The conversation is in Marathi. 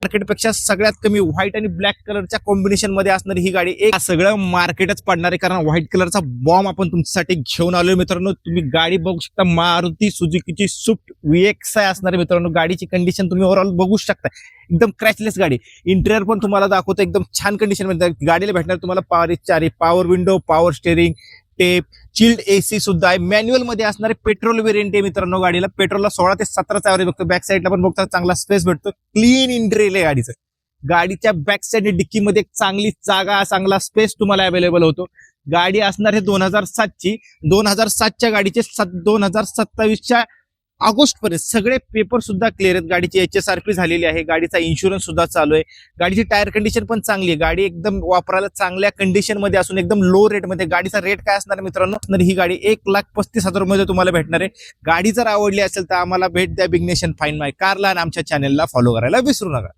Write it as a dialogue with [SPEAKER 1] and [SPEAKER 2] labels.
[SPEAKER 1] मार्केटपेक्षा सगळ्यात कमी व्हाईट आणि ब्लॅक कलरच्या कॉम्बिनेशन मध्ये असणारी ही गाडी एक सगळं मार्केटच पडणार आहे, कारण व्हाईट कलरचा बॉम्ब आपण तुमच्यासाठी घेऊन आलोय मित्रांनो. तुम्ही गाडी बघू शकता, मारुती सुझुकीची स्विफ्ट VXi असणार आहे मित्रांनो. गाडीची कंडिशन तुम्ही ओव्हरऑल बघू शकता, एकदम क्रॅचलेस गाडी. इंटेरियर पण तुम्हाला दाखवतो, एकदम छान कंडिशन मध्ये गाडीला भेटणार तुम्हाला power window, power steering, tape, chilled AC सुद्धा आहे. मॅन्युअल मध्ये असणारे पेट्रोल वेरियंट आहे मित्रांनो. गाडीला पेट्रोलला 16 ते 17चा ॲव्हरेज बघतो. बॅक साईडला पण बघता चांगला स्पेस भेटतो. क्लीन इंटेरियर आहे गाडीचं. गाडीच्या बॅक साईड डिक्की मध्ये एक चांगली जागा, चांगला स्पेस तुम्हाला अवेलेबल होतो. गाडी असणार आहे 2007ची. 2007च्या गाडीचे 2027च्या ऑगस्ट पर्यंत सगळे पेपर सुद्धा क्लिअर आहेत. गाडीची HSRP झालेली आहे. गाडीचा इन्शुरन्स सुद्धा चालू आहे. गाडीची टायर कंडिशन पण चांगली आहे. गाडी एकदम वापरायला चांगल्या कंडिशन मध्ये असून एकदम लो रेट मध्ये. गाडीचा रेट काय असणार मित्रांनो, ही गाडी 1,35,000 मध्ये तुम्हाला भेटणार आहे. गाडी जर आवडली असेल तर आम्हाला भेट द्या. बिग्नेशन फाइंड माय कारला आणि आमच्या चॅनलला फॉलो करायला विसरू नका.